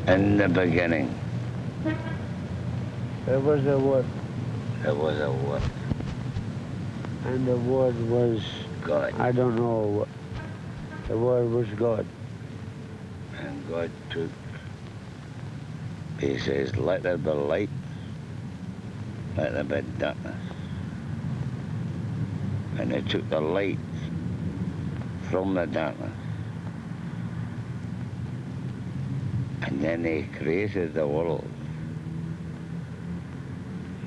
In the beginning, There was a word, there was a word, and the word was, God, I don't know, the word was God. and God took, he says, let there be light, let there be darkness. And he took the light from the darkness. And then he created the world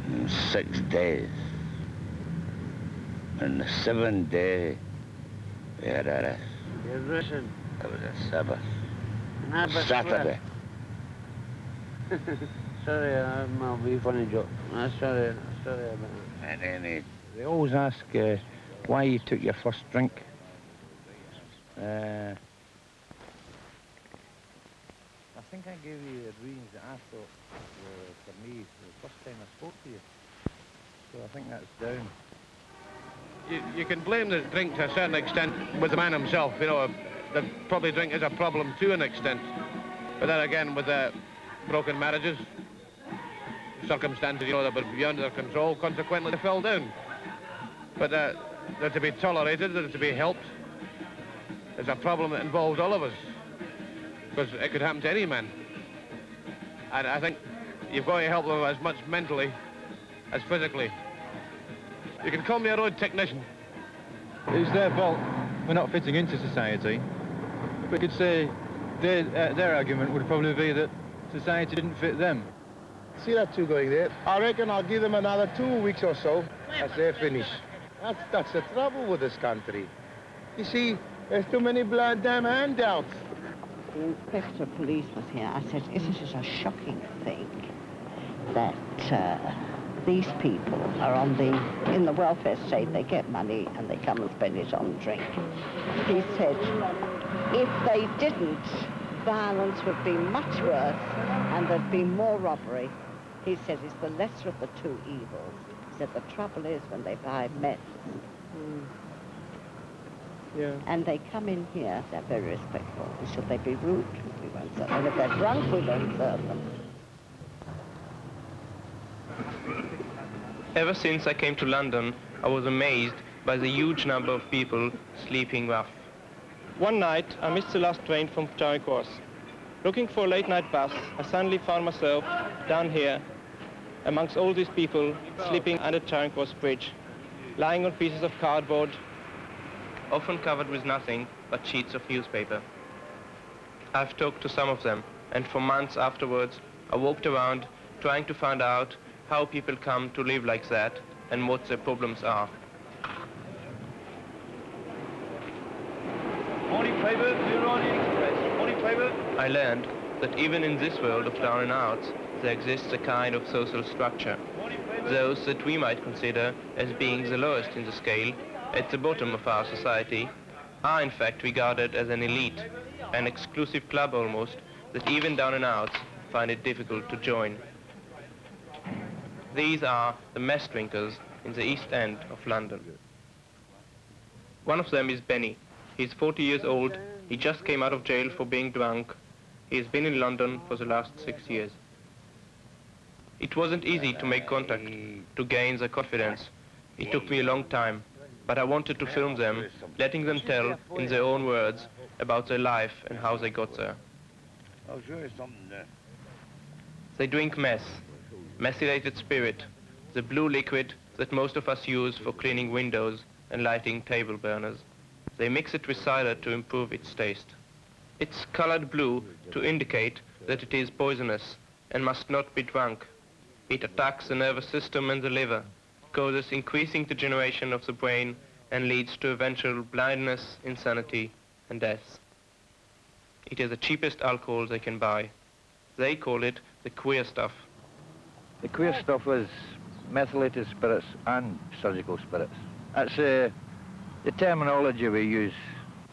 in 6 days. And the 7th day, we had a rest. You listen, It was a Sabbath. and have a Saturday. Sorry, I'm not be funny joke. Sorry about that. And then he, They always ask why you took your first drink. I think I gave you the reasons that I thought were, for me, the first time I spoke to you. So I think that's down. You can blame the drink to a certain extent with the man himself. You know, probably drink is a problem to an extent. But then again, with broken marriages, circumstances, you know, that were beyond their control, consequently they fell down. But they're to be tolerated, they're to be helped. It's a problem that involves all of us, because it could happen to any man. And I think you've got to help them as much mentally as physically. You can call me a road technician. It's their fault we're not fitting into society. We could say their argument would probably be that society didn't fit them. See that two going there? I reckon I'll give them another 2 weeks or so as they're finished. That's the trouble with this country. You see, there's too many blood damn handouts. The inspector of police was here. I said, isn't it a shocking thing that these people are in the welfare state, they get money and they come and spend it on drink. He said, if they didn't, violence would be much worse and there'd be more robbery. He said it's the lesser of the two evils. He said the trouble is when they buy meth. Yeah. And they come in here, they're very respectful. Should they be rude? We won't serve them. And if they're drunk, we don't serve them. Ever since I came to London, I was amazed by the huge number of people sleeping rough. One night, I missed the last train from Charing Cross. Looking for a late-night bus, I suddenly found myself down here amongst all these people sleeping under Charing Cross Bridge, lying on pieces of cardboard, often covered with nothing but sheets of newspaper. I've talked to some of them, and for months afterwards, I walked around trying to find out how people come to live like that and what their problems are. Morning paper, Doron Express. Morning paper. I learned that even in this world of down and outs, there exists a kind of social structure. Those that we might consider as being the lowest in the scale, at the bottom of our society, are in fact regarded as an elite, an exclusive club almost, that even down and outs find it difficult to join. These are the mess drinkers in the East End of London. One of them is Benny. He's 40 years old. He just came out of jail for being drunk. He has been in London for the last 6 years. It wasn't easy to make contact, to gain their confidence. It took me a long time, but I wanted to film them, letting them tell in their own words about their life and how they got there. I'll show you something there. They drink mess, methylated spirit, the blue liquid that most of us use for cleaning windows and lighting table burners. They mix it with cider to improve its taste. It's colored blue to indicate that it is poisonous and must not be drunk. It attacks the nervous system and the liver, causes increasing degeneration of the brain, and leads to eventual blindness, insanity, and death. It is the cheapest alcohol they can buy. They call it the queer stuff. The queer stuff is methylated spirits and surgical spirits. That's the terminology we use.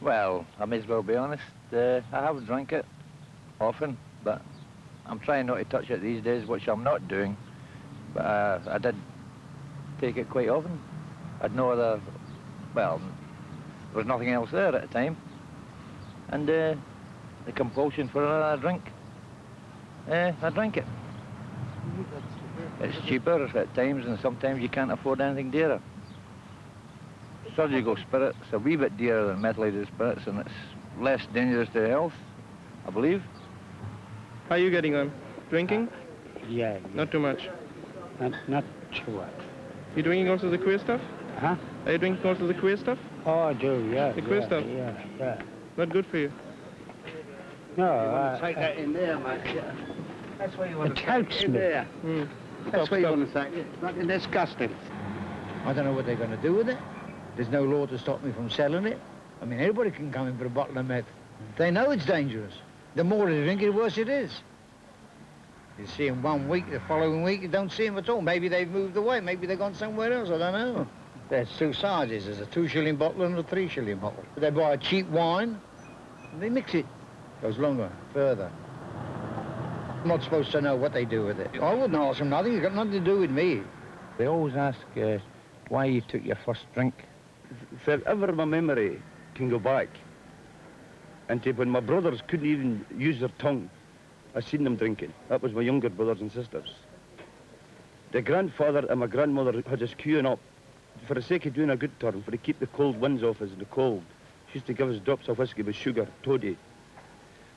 Well, I may as well be honest. I have drank it often, but I'm trying not to touch it these days, which I'm not doing. But I did take it quite often. I'd no other, well, there was nothing else there at the time. And the compulsion for another drink. I drink it. It's cheaper at times, and sometimes you can't afford anything dearer. Surgical spirits a wee bit dearer than methylated spirits, and it's less dangerous to health, I believe. How are you getting on? Drinking? Yeah. Not too much. Not too much. You drinking also the queer stuff? Huh? Are you drinking also the queer stuff? Oh, I do, yeah. The queer stuff? Yeah. Not good for you. No, Take that in there, mate. Yeah. That's where you want it to helps take it in me. there. Mm. That's where you Stop. want to take it. It's fucking disgusting. I don't know what they're going to do with it. There's no law to stop me from selling it. I mean, anybody can come in for a bottle of meth. They know it's dangerous. The more they drink it, the worse it is. You see them 1 week, the following week, you don't see them at all. Maybe they've moved away, maybe they've gone somewhere else, I don't know. There's two sizes. There's a 2 shilling bottle and a 3 shilling bottle. They buy a cheap wine, and they mix it. Goes longer, further. I'm not supposed to know what they do with it. I wouldn't ask them nothing. It's got nothing to do with me. They always ask why you took your first drink. Forever my memory can go back. And to when my brothers couldn't even use their tongue, I seen them drinking. That was my younger brothers and sisters. The grandfather and my grandmother had us queuing up for the sake of doing a good turn, for to keep the cold winds off us in the cold. She used to give us drops of whiskey with sugar, toddy.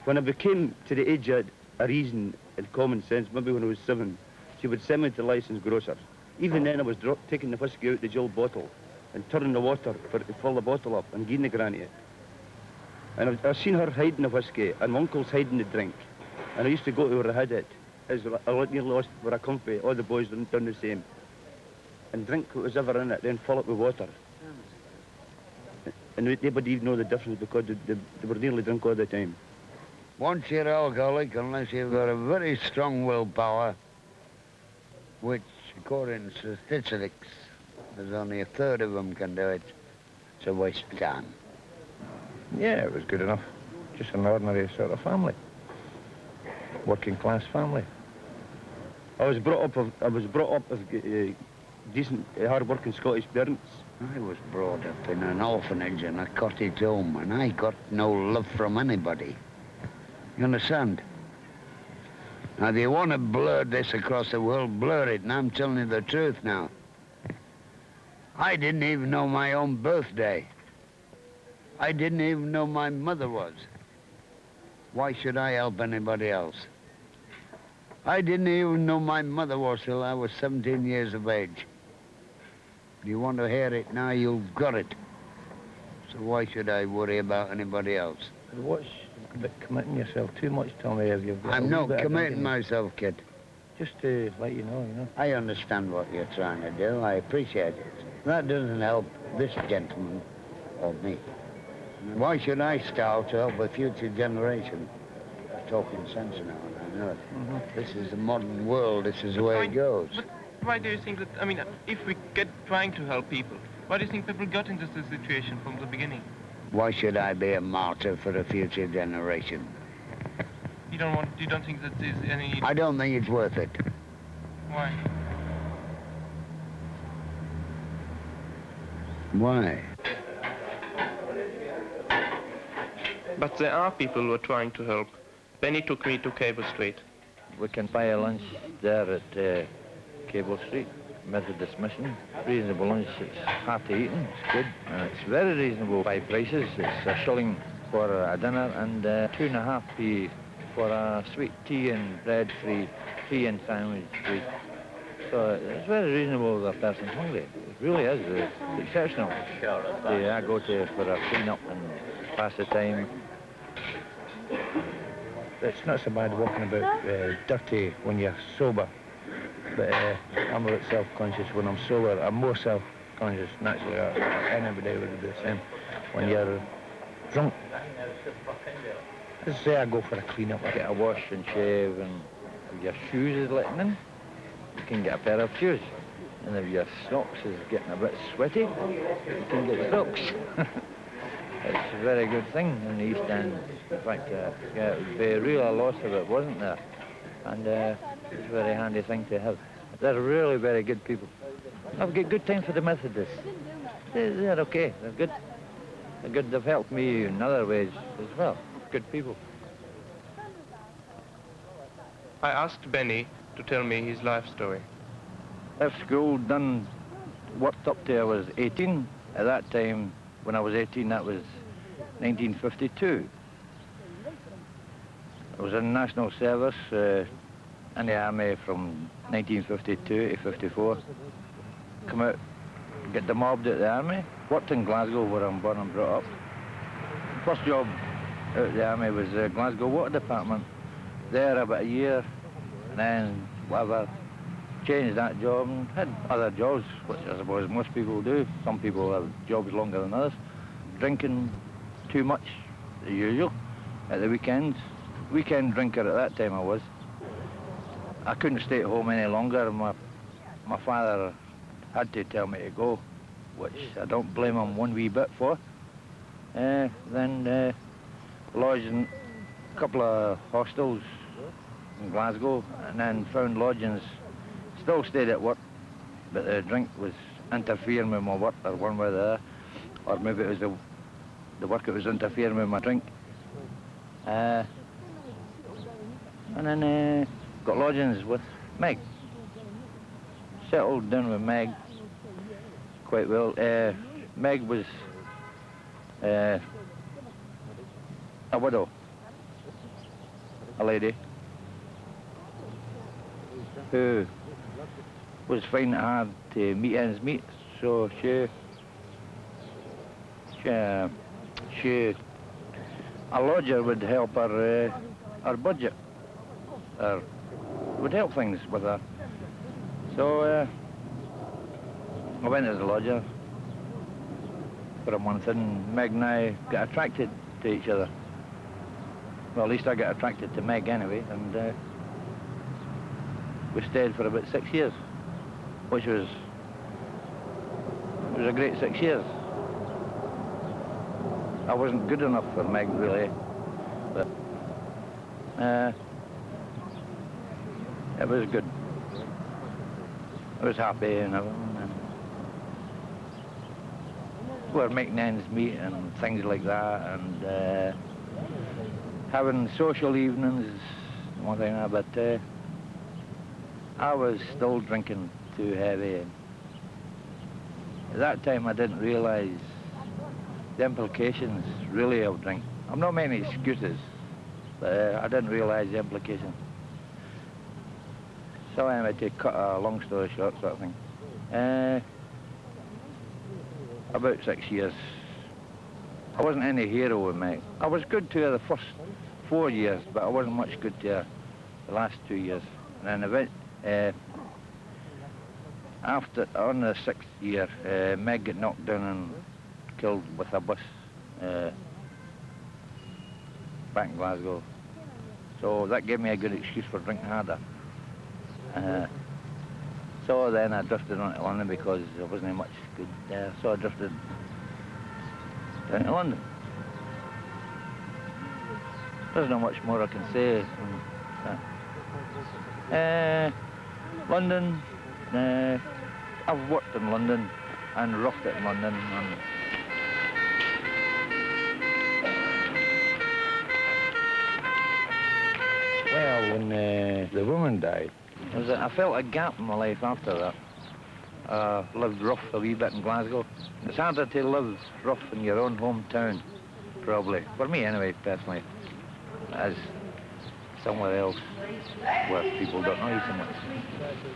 When I became to the age of a reason and common sense, maybe when I was 7, she would send me to the licensed grocer. Even then I was taking the whiskey out the Jill bottle and turning the water for it to fill the bottle up and giving the granny it. And I've seen her hiding the whiskey and my uncle's hiding the drink. And I used to go to where I had it. I nearly lost where I come from. All the boys done the same. And drink what was ever in it, then fill it with water. And nobody even know the difference because they were nearly drunk all the time. Once you're alcoholic, unless you've got a very strong willpower, which, according to statistics, there's only a third of them can do it, it's a waste of time. Yeah, it was good enough. Just an ordinary sort of family. Working class family. I was brought up of decent, hard-working Scottish parents. I was brought up in an orphanage and a cottage home, and I got no love from anybody. You understand? Now, if you want to blur this across the world, blur it, and I'm telling you the truth now. I didn't even know my own birthday. I didn't even know my mother was. Why should I help anybody else? I didn't even know my mother was till I was 17 years of age. If you want to hear it now, you've got it. So why should I worry about anybody else? What's a bit committing yourself too much, Tommy, if you've got I'm a not wee bit of committing drinking? myself, kid. Just to let you know. I understand what you're trying to do. I appreciate it. That doesn't help this gentleman or me. Why should I start to help a future generation? Talking sense now, I know it. This is the modern world. This is the way it goes. But why do you think that, I mean, if we get trying to help people, why do you think people got into this situation from the beginning? Why should I be a martyr for the future generation? You don't think that there's any... I don't think it's worth it. Why? Why? But there are people who are trying to help. Benny took me to Cable Street. We can buy a lunch there at Cable Street, Methodist Mission. Reasonable lunch, it's hearty eating, it's good. And it's very reasonable by prices. It's a shilling for a dinner and 2.5p for a sweet tea and bread-free, tea and sandwich free. So it's very reasonable if a person's hungry. It really is. It's exceptional. I go to for a clean-up and pass the time. It's not so bad walking about dirty when you're sober, but I'm a bit self-conscious when I'm sober. I'm more self-conscious, naturally. Anybody would do the same. When you're drunk, let's say I go for a clean-up, I get a wash and shave, and if your shoes is letting in, you can get a pair of shoes. And if your socks is getting a bit sweaty, you can get socks. It's a very good thing in the East End. In fact, it would be a real loss if it wasn't there. And it's a very handy thing to have. They're really very good people. I've got good time for the Methodists. They're okay. They're good. They're good. They've helped me in other ways as well. Good people. I asked Benny to tell me his life story. Left school, worked up till I was 18. At that time, when I was 18, that was 1952. I was in national service in the army from 1952 to 54. Come out, get demobbed at the army. Worked in Glasgow, where I'm born and brought up. First job out of the army was Glasgow Water Department. There about a year, and then whatever, changed that job and had other jobs, which I suppose most people do. Some people have jobs longer than others. Drinking too much, the usual, at the weekends. Weekend drinker at that time I was. I couldn't stay at home any longer. My father had to tell me to go, which I don't blame him one wee bit for. Then lodged in a couple of hostels in Glasgow, and then found lodgings. Still stayed at work, but the drink was interfering with my work, or one way or the other. Or maybe it was the work that was interfering with my drink. And then got lodgings with Meg. Settled down with Meg quite well. Meg was a widow, a lady who was finding it hard to meet ends meet, so a lodger would help her budget, or would help things with her. So I went as a lodger for a month, and Meg and I got attracted to each other. Well, at least I got attracted to Meg anyway, and we stayed for about 6 years, which was a great 6 years. I wasn't good enough for Meg, really, but it was good. I was happy and everything. And we were making ends meet and things like that, and having social evenings, one thing, but I was still drinking too heavy. And at that time, I didn't realise the implications, really, of drink. I'm not making excuses, but I didn't realise the implications. So anyway, to cut a long story short, sort of thing, about 6 years, I wasn't any hero with Meg. I was good to her the first 4 years, but I wasn't much good to her the last 2 years. And then on the 6th year, Meg got knocked down and killed with a bus back in Glasgow. So that gave me a good excuse for drinking harder. So then I drifted on to London because there wasn't much good there. So I drifted down to London. There's not much more I can say. London, I've worked in London and roughed it in London. Well, when the woman died, I felt a gap in my life after that. Lived rough a wee bit in Glasgow. It's harder to live rough in your own hometown, probably. For me, anyway, personally, as somewhere else where people don't know you so much.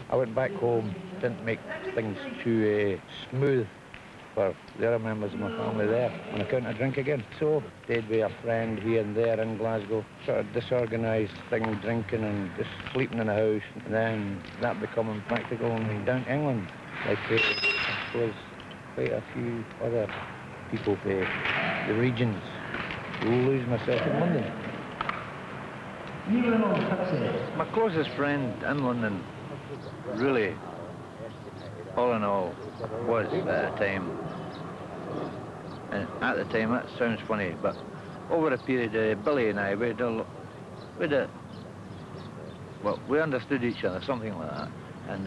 I went back home, didn't make things too smooth for the other members of my family there on account of drink again. So they'd be a friend here and there in Glasgow, sort of disorganised thing, drinking and just sleeping in a house, and then that becoming practical and down to England, like I suppose quite a few other people for the regions. Lose myself in London. My closest friend in London, really, all in all, was at the time. And at the time, that sounds funny, but over a period, Billy and I, we understood each other, something like that. And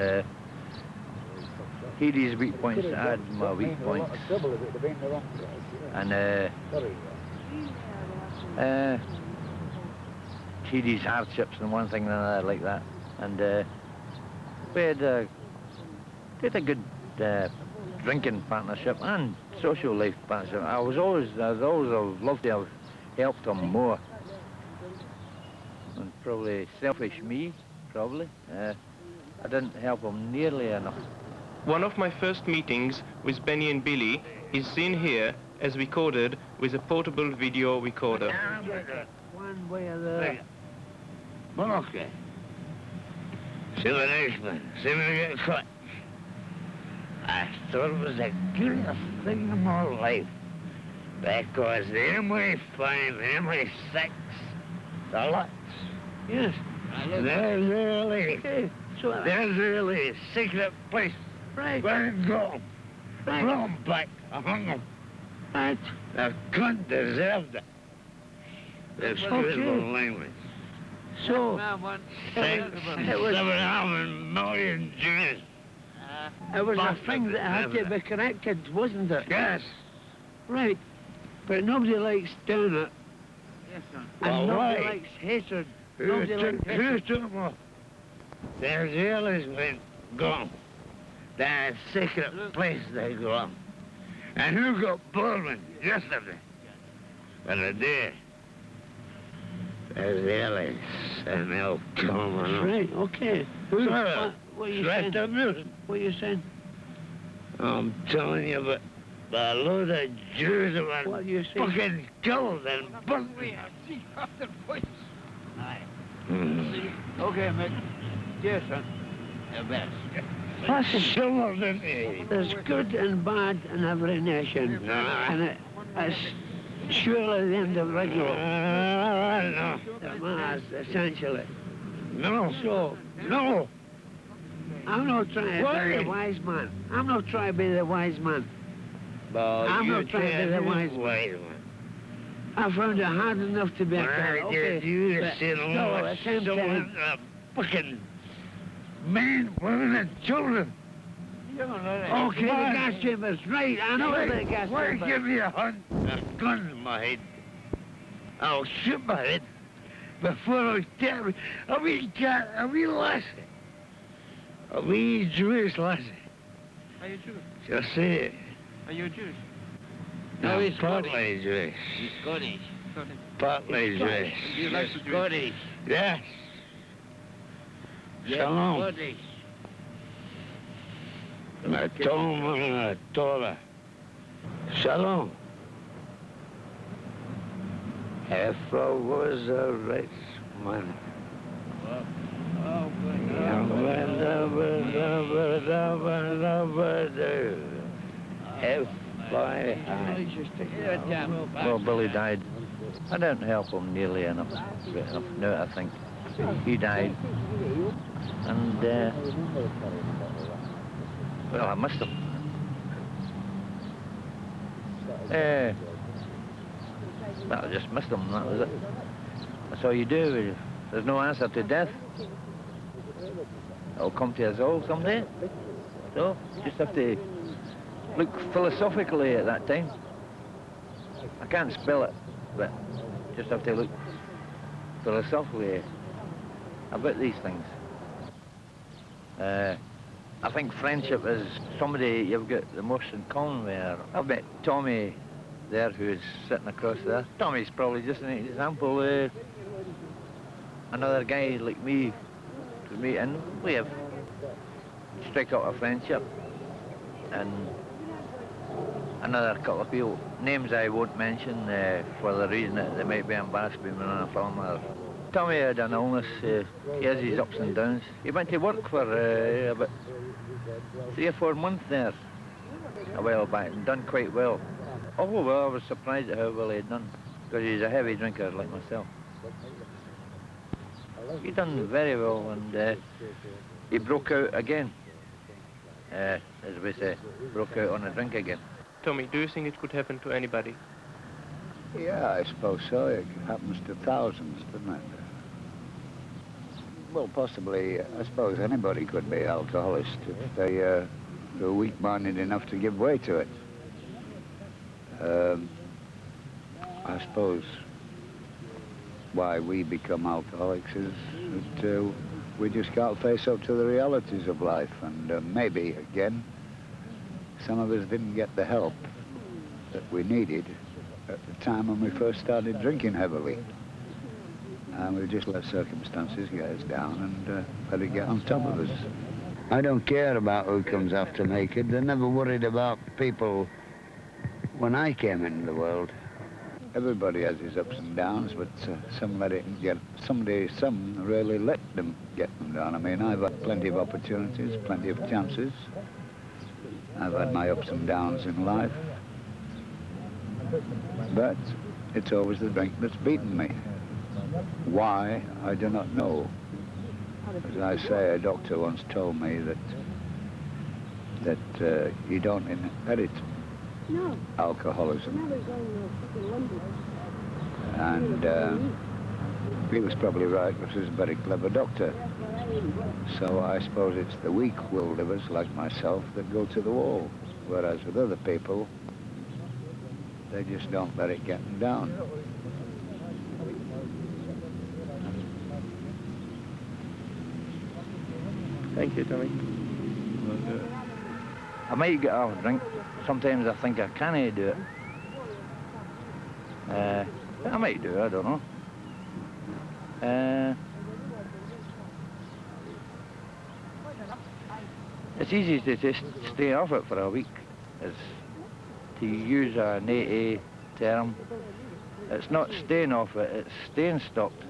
he had his weak points, I had my weak points. And tedious hardships and one thing and another like that. And we had a good drinking partnership and social life partnership. I was always loved to have helped him more. And probably selfish me, probably. I didn't help him nearly enough. One of my first meetings with Benny and Billy is seen here as recorded with a portable video recorder. One way or the other. Well, okay. See what it is, man. See when I get caught. I thought it was the greatest thing in my life. Because the MI5, the MI6, the lots. Yes. There's really a secret place. Right. Where to go. Right. Brought him back. I hung him. Right. The cunt deserved it. Excuse the language. So, $6, $7 million Jews. it was a thing that had to be corrected, wasn't it? Yes. Right. But nobody likes doing it. Yes, sir. And nobody why? likes hatred. Who Nobody likes hatred. took them off? The Israelis went gone. That secret place they go. And who got Baldwin yesterday? But a day. The Israelis. And they'll come on. Right, okay. What are you saying? What are you saying? I'm telling you, but a load of Jews that What were are you saying? fucking killed and burnt. Okay, mate. Yes, sir. The best. Listen, there's good and bad in every nation. And it's surely the individual No. that matters, essentially. No. So, No. I'm not trying to Why? be the wise man. I'm not trying to be the wise man. Well, I'm you not trying to be the can't wise wise man. man. I found it hard enough to be a cat. Okay, You but sit still, alone at the same so time, fucking men, women, and children. okay, the gas chambers, right, I know the gas Why chambers. give me a gun in my head? I'll shoot my head before I tell me. A wee cat, a wee lassie. A wee Jewish lassie. Are you Jewish? Just say it. Are you Jewish? No, he's partly Jewish. He's Scottish. Partly Jewish. Do you like the Jews? Scottish. Yes. Shalom. Scottish. I told him I told her. Shalom. If I was a rich man. If I had. Well, Billy died. I didn't help him nearly enough. No, I think. He died. And, well, I missed him. Well, I just missed him, that was it. That's all you do. There's no answer to death. It'll come to us all someday. So, just have to look philosophically at that time. I can't spell it, but just have to look philosophically about these things. I think friendship is somebody you've got the most in common with. I've met Tommy there, who's sitting across there. Tommy's probably just an example. Another guy like me to meet, and we have struck up a friendship. And another couple of people, names I won't mention for the reason that they might be embarrassed being on a film. Tommy had an illness. He has his ups and downs. He went to work for about 3 or 4 months there a while back and done quite well. Oh, well, I was surprised at how well he had done, because he's a heavy drinker like myself. He done very well, and he broke out again, as we say, broke out on a drink again. Tommy, do you think it could happen to anybody? Yeah, I suppose so. It happens to thousands, doesn't it? Well, possibly, I suppose anybody could be alcoholist if they are weak-minded enough to give way to it. I suppose why we become alcoholics is that we just can't face up to the realities of life. And maybe, again, some of us didn't get the help that we needed at the time when we first started drinking heavily. And we just let circumstances get us down and let it get on top of us. I don't care about who comes after me, kid. I never worried about people when I came into the world. Everybody has his ups and downs, but some let it get, some really let them get them down. I mean, I've had plenty of opportunities, plenty of chances. I've had my ups and downs in life. But it's always the drink that's beaten me. Why, I do not know. As I say, a doctor once told me that you don't inherit alcoholism. And he was probably right, because he's a very clever doctor. So I suppose it's the weak-willed of us, like myself, that go to the wall. Whereas with other people, they just don't let it get them down. Thank you, Tommy. I might get off a drink. Sometimes I think I can't do it. I might do it, I don't know. It's easy to just stay off it for a week. It's, to use an AA term, it's not staying off it, it's staying stopped.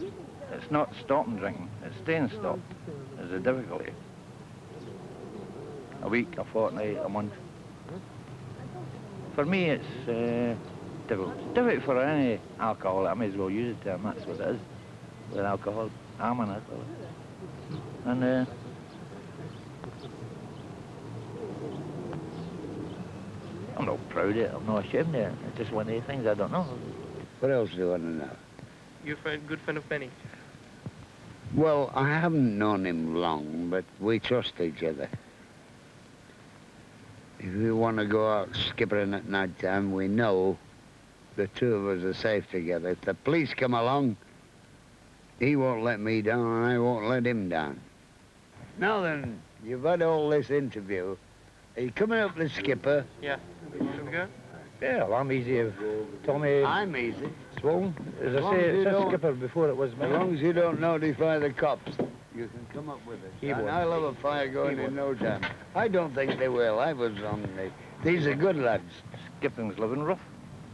It's not stopping drinking, it's staying stopped is the difficulty. A week, a fortnight, a month. For me, it's difficult. It's difficult for any alcohol. I may as well use the term, that's what it is. With alcohol, I'm an alcoholic. And I'm not proud of it, I'm not ashamed of it. It's just one of the things I don't know. What else do you want to know? You're a good friend of Benny. Well, I haven't known him long, but we trust each other. If we want to go out skippering at night time, we know the two of us are safe together. If the police come along, he won't let me down and I won't let him down. Now then, you've had all this interview. Are you coming up the skipper? Yeah. Should we go? Yeah, well, I'm easy if Tommy... I'm easy. Swollen. As I say, it's a skipper before it was me. As long as you don't notify the cops, you can come up with it. And I'll have a fire going in no time. I don't think they will. I was on the... These are good lads. Skipping's living rough,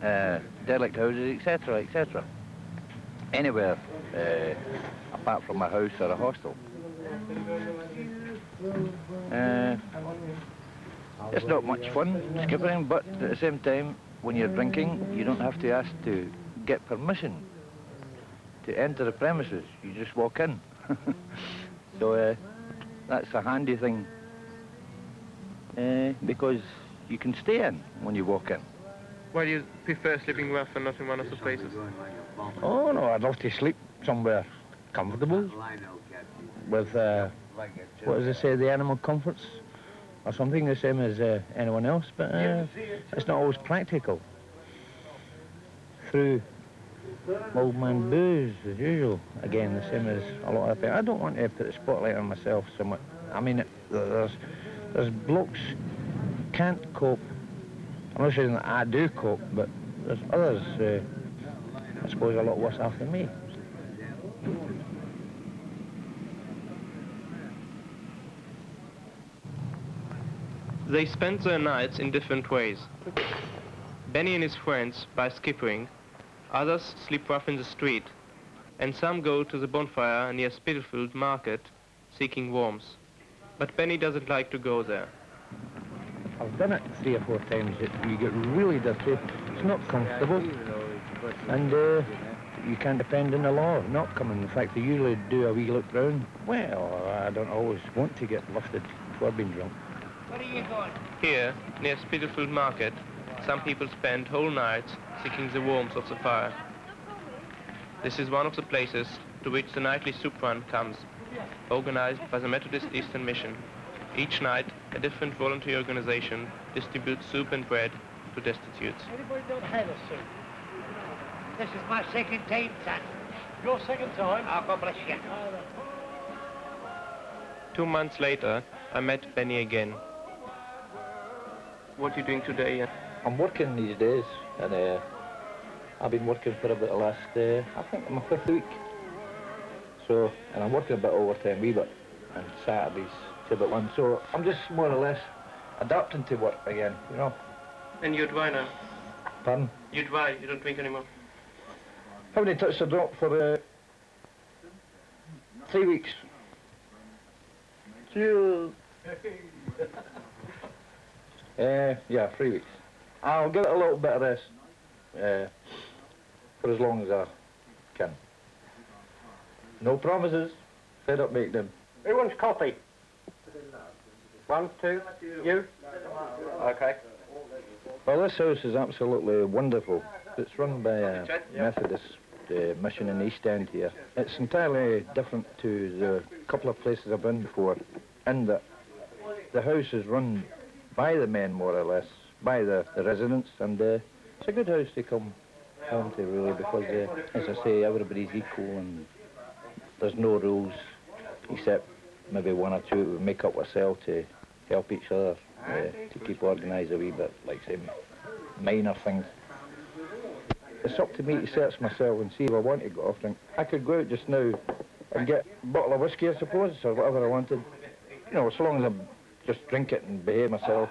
derelict houses, etc., etc. Anywhere apart from a house or a hostel. It's not much fun, skipping, but at the same time, when you're drinking, you don't have to ask to get permission to enter the premises. You just walk in. So that's a handy thing, because you can stay in when you walk in. Why do you prefer sleeping rough and not in one of the places? Oh, no, I'd love to sleep somewhere comfortable with, what does it say, the animal comforts or something, the same as anyone else, but it's not always practical. Through old man booze, as usual, again, the same as a lot of people. I don't want to put the spotlight on myself so much. I mean, there's blokes can't cope. I'm not saying that I do cope, but there's others, I suppose, a lot worse off than me. They spend their nights in different ways. Benny and his friends by skippering, others sleep rough in the street, and some go to the bonfire near Spitalfield Market seeking warmth. But Benny doesn't like to go there. I've done it 3 or 4 times. You get really dirty. It's not comfortable, and you can't depend on the law not coming. In fact, they usually do a wee look round. Well, I don't always want to get lifted before I've been drunk. Here, near Spitalfield Market, some people spend whole nights seeking the warmth of the fire. This is one of the places to which the nightly soup run comes, organized by the Methodist Eastern Mission. Each night, a different voluntary organization distributes soup and bread to destitutes. Anybody don't have a soup? This is my second time, son. Your second time. God bless you. 2 months later, I met Benny again. What are you doing today? I'm working these days, and I've been working for about the last, I think my 5th week. So, and I'm working a bit overtime, wee bit, and Saturdays to about 1. So I'm just more or less adapting to work again, you know. And you're dry now? Pardon? You're dry, you don't drink anymore? Haven't touched a drop for 3 weeks. Yeah, 3 weeks. I'll give it a little bit of rest for as long as I can. No promises. Fed up make them. Who wants coffee? 1, 2, you? Okay. Well, this house is absolutely wonderful. It's run by a Methodist mission in the East End here. It's entirely different to the couple of places I've been before, in that the house is run by the men, more or less, by the residents, and it's a good house to come home to, really, because, as I say, everybody's equal and there's no rules, except maybe 1 or 2 we make up ourselves to help each other, to keep organised a wee bit, like, say, minor things. It's up to me to search myself and see if I want to go off drink. I could go out just now and get a bottle of whiskey, I suppose, or whatever I wanted. You know, as long as I just drink it and behave myself,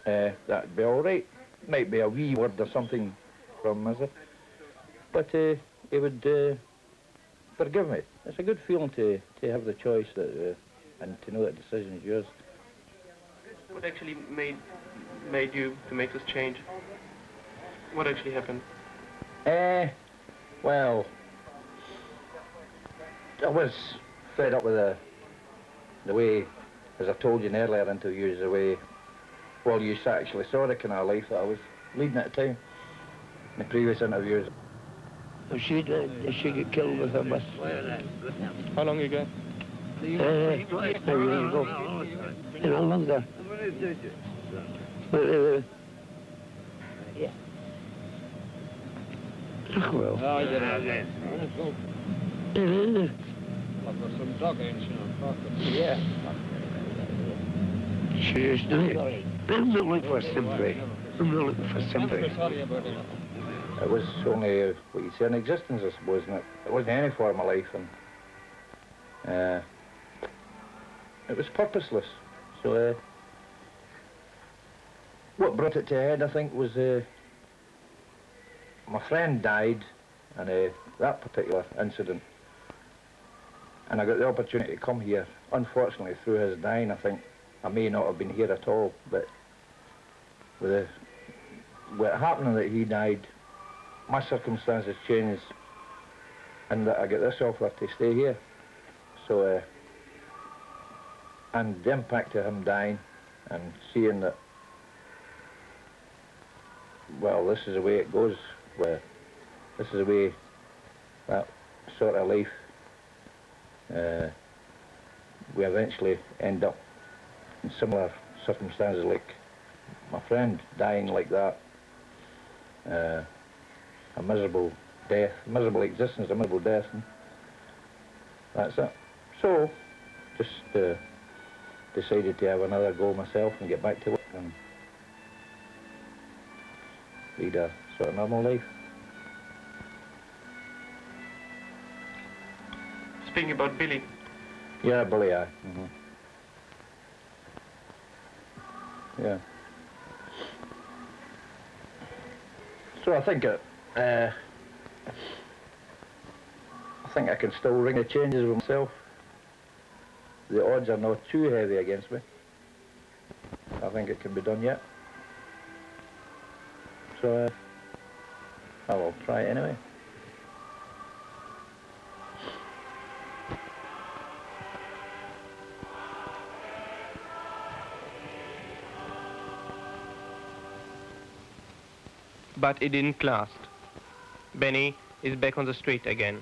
that'd be all right. Might be a wee word or something from Mother, but he would forgive me. It's a good feeling to have the choice that, and to know that decision is yours. What actually made you to make this change? What actually happened? Well, I was fed up with the way, as I told you in earlier interviews, the way, well, you actually saw the kind of life that I was leading at the time, in the previous interviews. She got killed with a bus. How long ago? 5 years ago. In a longer. Yeah. Well. Oh, I didn't. I've got some dog insurance. Yeah. Seriously? I'm not looking for sympathy. I'm not looking for sympathy. Sorry about it. It was only, what you say, an existence, I suppose, and it wasn't any form of life, and it was purposeless. So what brought it to a head, I think, was my friend died, and that particular incident, and I got the opportunity to come here. Unfortunately, through his dying, I think I may not have been here at all, but with it happening that he died, my circumstances changed, and that I get this offer to stay here. So, and the impact of him dying, and seeing that, well, this is the way it goes, where this is the way that sort of life, we eventually end up in similar circumstances, like my friend dying like that, a miserable death, miserable existence, a miserable death, and that's it. So, just decided to have another go myself and get back to work and lead a sort of normal life. Speaking about Billy. Yeah, Billy, aye. Yeah. So I think I can still ring the changes with myself. The odds are not too heavy against me. I think it can be done yet. So I will try it anyway. But it didn't last. Benny is back on the street again.